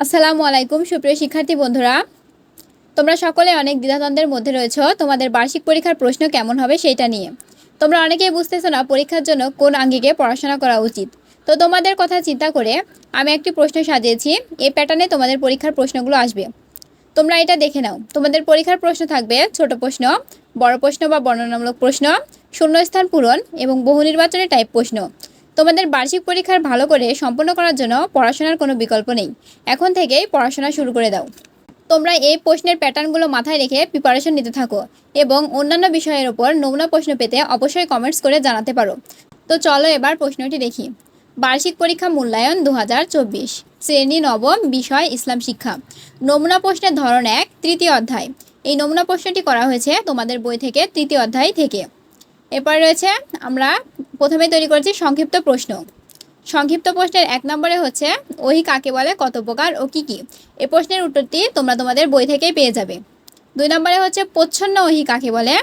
আসসালামু আলাইকুম সুপ্রিয় শিক্ষার্থী বন্ধুরা, তোমরা সকলে অনেক দ্বিধাদ্বন্দ্বের মধ্যে রয়েছো তোমাদের বার্ষিক পরীক্ষার প্রশ্ন কেমন হবে সেটা নিয়ে। তোমরা অনেকেই বুঝতেছো না পরীক্ষার জন্য কোন আঙ্গিকে পড়াশোনা করা উচিত। তো তোমাদের কথা চিন্তা করে আমি একটি প্রশ্ন সাজিয়েছি। এই প্যাটার্নে তোমাদের পরীক্ষার প্রশ্নগুলো আসবে। তোমরা এটা দেখে নাও। তোমাদের পরীক্ষার প্রশ্ন থাকবে ছোট প্রশ্ন, বড় প্রশ্ন বা বর্ণনামূলক প্রশ্ন, শূন্যস্থান পূরণ এবং বহু নির্বাচনী টাইপ প্রশ্ন। তোমাদের বার্ষিক পরীক্ষার ভালো করে সম্পন্ন করার জন্য পড়াশোনার কোনো বিকল্প নেই। এখন থেকেই পড়াশোনা শুরু করে দাও। তোমরা এই প্রশ্নের প্যাটার্নগুলো মাথায় রেখে প্রিপারেশন নিতে থাকো এবং অন্যান্য বিষয়ের ওপর নমুনা প্রশ্ন পেতে অবশ্যই কমেন্টস করে জানাতে পারো। তো চলো এবার প্রশ্নটি দেখি। বার্ষিক পরীক্ষা মূল্যায়ন 2024, শ্রেণী নবম, বিষয় ইসলাম শিক্ষা। নমুনা প্রশ্নের ধরন 1, তৃতীয় অধ্যায়। এই নমুনা প্রশ্নটি করা হয়েছে তোমাদের বই থেকে, তৃতীয় অধ্যায় থেকে। এরপর রয়েছে, আমরা প্রথমে তৈরি করেছি সংক্ষিপ্ত প্রশ্ন। সংক্ষিপ্ত প্রশ্নের 1 নম্বরে হচ্ছে ওহী কাকে বলে, কত প্রকার ও কি কি। এই প্রশ্নের উত্তরটি তোমরা তোমাদের বই থেকেই পেয়ে যাবে। 2 নম্বরে হচ্ছে প্রচ্ছন্ন ওহী কাকে বলে।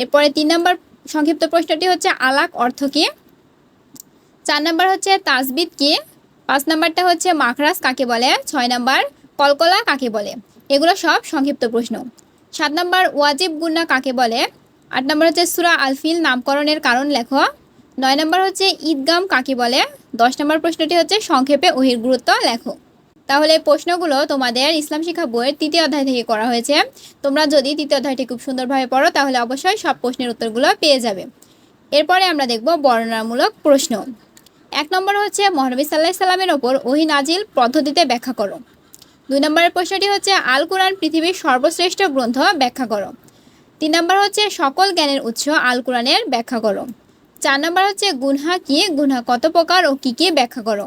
এরপরে 3 নম্বর সংক্ষিপ্ত প্রশ্নটি হচ্ছে আলাক অর্থ কি। 4 নম্বর হচ্ছে তাসবিদ কি। 5 নম্বরটা হচ্ছে মাখরাজ কাকে বলে। 6 নম্বর কলকলা কাকে বলে। এগুলো সব সংক্ষিপ্ত প্রশ্ন। 7 নম্বর ওয়াজিব গুন্না কাকে বলে। 8 নম্বর হচ্ছে সূরা আল ফিল নামকরণের কারণ লেখো। 9 নম্বর হচ্ছে ঈদগাম কাকে বলে। 10 নম্বর প্রশ্নটি হচ্ছে সংক্ষেপে ওহীর গুরুত্ব লেখো। তাহলে এই প্রশ্নগুলো তোমাদের ইসলাম শিক্ষা বইয়ের 3য় অধ্যায় থেকে করা হয়েছে। তোমরা যদি 3য় অধ্যায়টি খুব সুন্দরভাবে পড়ো তাহলে অবশ্যই সব প্রশ্নের উত্তরগুলো পেয়ে যাবে। এরপরে আমরা দেখব বর্ণনামূলক প্রশ্ন। 1 নম্বর হচ্ছে মহানবী সাল্লাল্লাহু আলাইহি সাল্লামের ওপর ওহী নাজিল পদ্ধতিতে ব্যাখ্যা করো। 2 নম্বরের প্রশ্নটি হচ্ছে আল কুরআন পৃথিবীর সর্বশ্রেষ্ঠ গ্রন্থ ব্যাখ্যা করো। 3 নম্বর হচ্ছে সকল জ্ঞানের উৎস আল কুরআনের ব্যাখ্যা করো। 4 নম্বর হচ্ছে গুনহা কি, গুনহা কত প্রকার ও কি কি ব্যাখ্যা করো।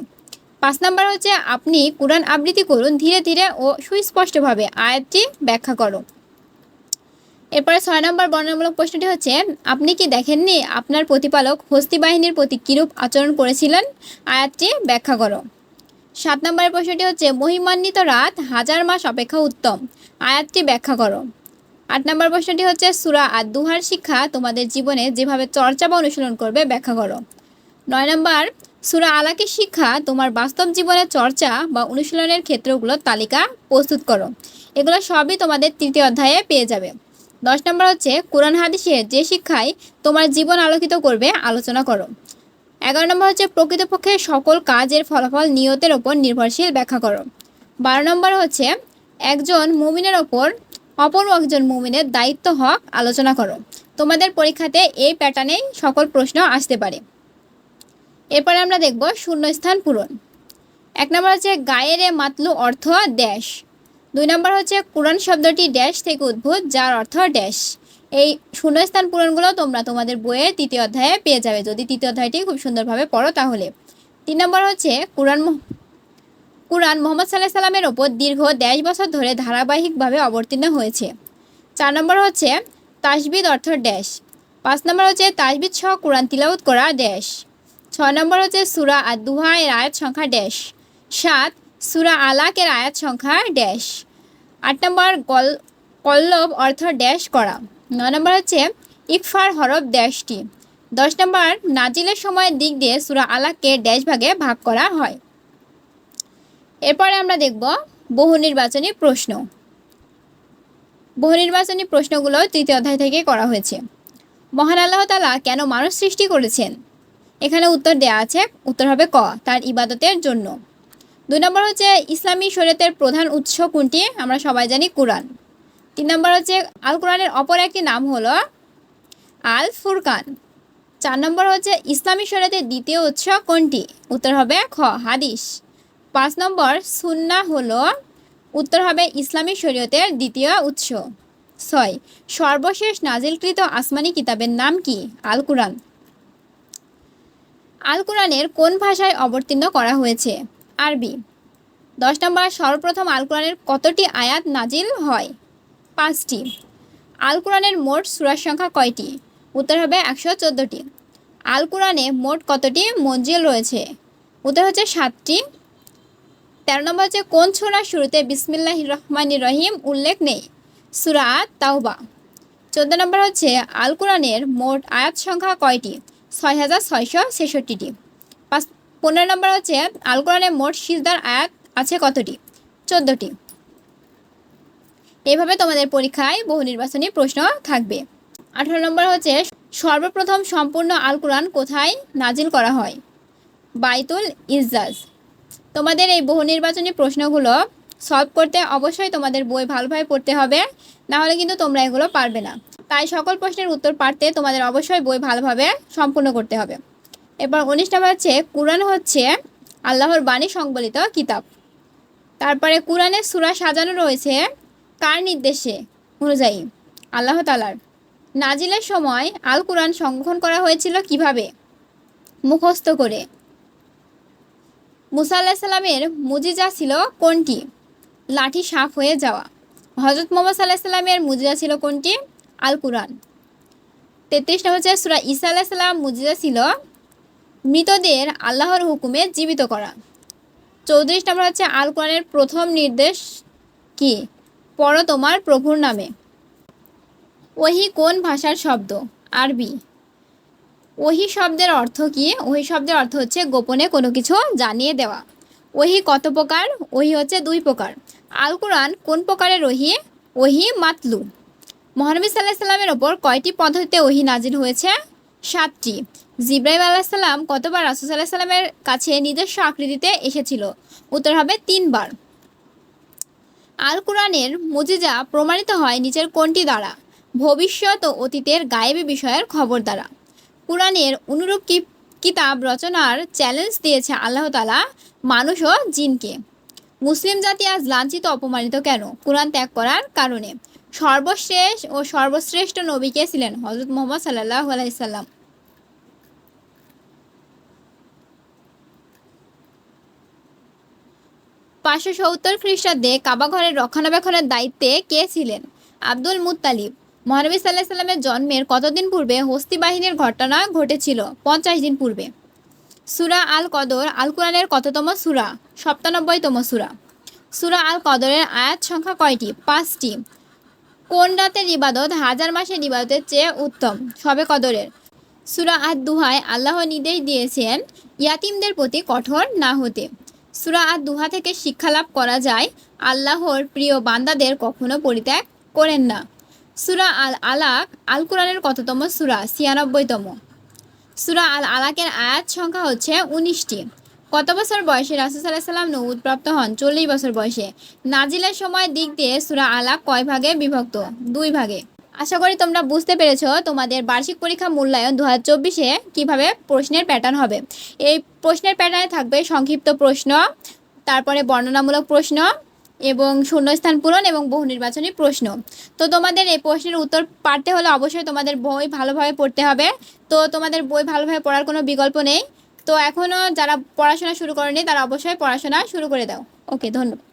5 নম্বর হচ্ছে আপনি কুরআন আবৃত্তি করুন ধীরে ধীরে ও সুস্পষ্টভাবে, আয়াতটি ব্যাখ্যা করো। এরপরে 6 নম্বর বর্ণনামূলক প্রশ্নটি হচ্ছে আপনি কি দেখেননি আপনার প্রতিপালক হস্তি বাহিনীর প্রতি কিরূপ আচরণ করেছিলেন, আয়াতটি ব্যাখ্যা করো। 7 নম্বরের প্রশ্নটি হচ্ছে মহিমান্বিত রাত 1000 মাস অপেক্ষা উত্তম, আয়াতটি ব্যাখ্যা করো। 8 নম্বর প্রশ্নটি হচ্ছে সূরা আদ-দুহার শিক্ষা তোমাদের জীবনে যেভাবে চর্চা বা অনুশীলন করবে ব্যাখ্যা করো। 9 নম্বর সূরা আলাকের শিক্ষা তোমার বাস্তব জীবনের চর্চা বা অনুশীলনের ক্ষেত্রগুলোর তালিকা প্রস্তুত করো। এগুলো সবই তোমাদের 3য় অধ্যায়ে পেয়ে যাবে। 10 নম্বর হচ্ছে কোরআন হাদিসের যে শিক্ষায় তোমার জীবন আলোকিত করবে আলোচনা করো। 11 নম্বর হচ্ছে প্রকৃতপক্ষে সকল কাজের ফলাফল নিয়তের ওপর নির্ভরশীল ব্যাখ্যা করো। 12 নম্বর হচ্ছে একজন মুমিনের ওপর অপর একজন মুমিনের দায়িত্ব হক আলোচনা করো। তোমাদের পরীক্ষাতে এই প্যাটার্নেই সকল প্রশ্ন আসতে পারে। এরপরে আমরা দেখব শূন্যস্থান পূরণ। 1 নম্বর হচ্ছে গায়েরে মাতলু অর্থ ড্যাশ। 2 নম্বর হচ্ছে কোরআন শব্দটি ড্যাশ থেকে উদ্ভূত যার অর্থ ড্যাশ। এই শূন্যস্থান পূরণগুলো তোমরা তোমাদের বইয়ের 3য় অধ্যায়ে পেয়ে যাবে যদি 3য় অধ্যায়টি খুব সুন্দরভাবে পড়ো তাহলে। 3 নম্বর হচ্ছে কোরআন মুহাম্মদ সাল্লাল্লাহু আলাইহি সাল্লামের ওপর দীর্ঘ 10 বছর ধরে ধারাবাহিকভাবে অবতীর্ণ হয়েছে। 4 নম্বর হচ্ছে তাসবিদ অর্থ ড্যাশ। 5 নম্বর হচ্ছে তাসবিদ সহ কোরআন তিলাওয়াত করা ড্যাশ। 6 নম্বর হচ্ছে সূরা আদ-দুহা এর আয়াত সংখ্যা ড্যাশ। 7 সূরা আলাক এর আয়াত সংখ্যা ড্যাশ। 8 নম্বর কল্লব অর্থ ড্যাশ করা। 9 নম্বর হচ্ছে ইকফার হরফ ড্যাশটি। 10 নম্বর নাজিলের সময়ের দিক দিয়ে সূরা আলাককে ড্যাশ ভাগে ভাগ করা হয়। এরপরে আমরা দেখব বহু নির্বাচনী প্রশ্ন। বহু নির্বাচনী প্রশ্নগুলো 3য় অধ্যায় থেকে করা হয়েছে। মহান আল্লাহ তাআলা কেন মানুষ সৃষ্টি করেছেন? এখানে উত্তর দেওয়া আছে, উত্তর হবে ক, তার ইবাদতের জন্য। 2 নম্বর হচ্ছে ইসলামী শরীয়তের প্রধান উৎস কোনটি? আমরা সবাই জানি কোরআন। 3 নম্বর হচ্ছে আল কোরআনের অপর একটি নাম হলো আল ফুরকান। 4 নম্বর হচ্ছে ইসলামী শরীয়তের দ্বিতীয় উৎস কোনটি? উত্তর হবে খ, হাদিস। 5 নম্বর সুন্নাহ হলো, উত্তর হবে ইসলামী শরীয়তের দ্বিতীয় উৎস। 6 সর্বশেষ নাজিলকৃত আসমানি কিতাবের নাম কি? আল কুরআন। আল কুরআনের কোন ভাষায় অবতীর্ণ করা হয়েছে? আরবি। 10 নম্বর সর্বপ্রথম আল কুরআনের কতটি আয়াত নাজিল হয়? 5টি। আল কুরআনের মোট সূরার সংখ্যা কয়টি? উত্তর হবে 114টি। আল কুরআনে মোট কতটি মঞ্জিল রয়েছে? উত্তর হচ্ছে 7টি। 13 নম্বর হচ্ছে কোন সূরার শুরুতে বিসমিল্লাহির রহমানির রহিম উল্লেখ নেই? সূরা তাওবা। 14 নম্বর হচ্ছে আল কুরআনের মোট আয়াত সংখ্যা কয়টি? 6666টি। 15 নম্বর হচ্ছে আল কোরআনে মোট সিজদার আয়াত আছে কতটি? 14টি। এভাবে তোমাদের পরীক্ষায় বহু নির্বাচনী প্রশ্ন থাকবে। 18 নম্বর হচ্ছে সর্বপ্রথম সম্পূর্ণ আল কোরআন কোথায় নাজিল করা হয়? বাইতুল ইজ্জাজ। তোমাদের এই বহু নির্বাচনী প্রশ্নগুলো সলভ করতে অবশ্যই তোমাদের বই ভালোভাবে পড়তে হবে, না হলে কিন্তু তোমরা এগুলো পারবে না। তাই সকল প্রশ্নের উত্তর পারতে তোমাদের অবশ্যই বই ভালোভাবে সম্পূর্ণ করতে হবে। এবার 19 নম্বর হচ্ছে কুরআন হচ্ছে আল্লাহর বাণী সংবলিত কিতাব। তারপরে কুরআনের সূরা সাজানো রয়েছে কার নির্দেশে অনুযায়ী? আল্লাহ তাআলার। নাজিলের সময় আল কুরআন সংরক্ষণ করা হয়েছিল কিভাবে? মুখস্থ করে। মুসা আলাইহিস সালামের মুজিজা ছিল কোনটি? লাঠি সাফ হয়ে যাওয়া। হযরত মুহাম্মদ সাল্লাল্লাহু আলাইহি সাল্লামের মুজিজা ছিল কোনটি? আল কুরআন। 33 নম্বর হচ্ছে সূরা ঈসা আলাইহিস সালাম মুজিজা ছিল মৃতদের আল্লাহর হুকুমে জীবিত করা। 34 নম্বর হচ্ছে আল কোরআনের প্রথম নির্দেশ কি? পড়ো তোমার প্রভুর নামে। ওহী কোন ভাষার শব্দ? আরবি। ওহী শব্দের অর্থ কি? ওহী শব্দের অর্থ হচ্ছে গোপনে কোনো কিছু জানিয়ে দেওয়া। ওহী কত প্রকার? ওহী হচ্ছে 2 প্রকার। আল কোরআন কোন প্রকারের ওহী? ওহী মাতলু। মহানবী সাল্লাল্লাহু আলাইহি সাল্লামের ওপর কয়টি পদ্ধতিতে ওহী নাজিল হয়েছে? 7টি। জিবরাইল আলাইহিস সালাম কতবার রাসূল সাল্লাল্লাহু আলাইহি সাল্লামের কাছে নিজস্ব আকৃতিতে এসেছিল? উত্তর হবে 3 বার। আল কোরআনের মুজিজা প্রমাণিত হয় নিচের কোনটি দ্বারা? ভবিষ্যৎ ও অতীতের গায়েবী বিষয়ের খবর দ্বারা। কোরআনের অনুরূপ কিতাব রচনার চ্যালেঞ্জ দিয়েছে আল্লাহ তাআলা মানুষ ও জিনকে। মুসলিম জাতি আজ লাঞ্ছিত অপমানিত কেন? কোরআন ত্যাগ করার কারণে। সর্বশেষ ও সর্বশ্রেষ্ঠ নবী কে ছিলেন? হযরত মুহাম্মদ সাল্লাল্লাহু আলাইহি সাল্লাম। 570 খ্রিস্টাব্দে কাবা ঘরের রক্ষণাবেক্ষণের দায়িত্বে কে ছিলেন? Abdul Muttalib. মহানবী সাল্লাল্লাহু আলাইহি সাল্লামের জন্মের কতদিন পূর্বে হস্তি বাহিনীর ঘটনা ঘটেছিল? 50 দিন পূর্বে। সূরা আল কদর আল কোরআনের কততম সূরা? 97তম সূরা। সূরা আল কদরের আয়াত সংখ্যা কয়টি? 5টি। কোন রাতের ইবাদত হাজার মাসের ইবাদতের চেয়ে উত্তম? শবে কদরের। সূরা আদ-দুহায় আল্লাহ নির্দেশ দিয়েছেন ইয়াতীমদের প্রতি কঠোর না হতে। সূরা আদ-দুহা থেকে শিক্ষা লাভ করা যায় আল্লাহর প্রিয় বান্দাদের কখনো পরিত্যাগ করেন না। সূরা আল আলাক আল কোরআনের কততম সূরা? 96তম। সূরা আল আলাকের আয়াত সংখ্যা হচ্ছে 19টি। কত বছর বয়সে রাসূল সাল্লাল্লাহু আলাইহি সাল্লাম নবুয়ত প্রাপ্ত হন? 40 বছর বয়সে। নাজিলের সময় দিক দিয়ে সূরা আলাক কয় ভাগে বিভক্ত? 2 ভাগে। আশা করি তোমরা বুঝতে পেরেছো তোমাদের বার্ষিক পরীক্ষা মূল্যায়ন 2024-এ কীভাবে প্রশ্নের প্যাটার্ন হবে। এই প্রশ্নের প্যাটার্নে থাকবে সংক্ষিপ্ত প্রশ্ন, তারপরে বর্ণনামূলক প্রশ্ন এবং শূন্যস্থান পূরণ এবং বহু নির্বাচনী প্রশ্ন। তো তোমাদের এই প্রশ্নের উত্তর পারতে হলে অবশ্যই তোমাদের বই ভালোভাবে পড়তে হবে। তো তোমাদের বই ভালোভাবে পড়ার কোনো বিকল্প নেই। তো এখনও যারা পড়াশোনা শুরু করেনি তারা অবশ্যই পড়াশোনা শুরু করে দাও। ওকে, ধন্যবাদ।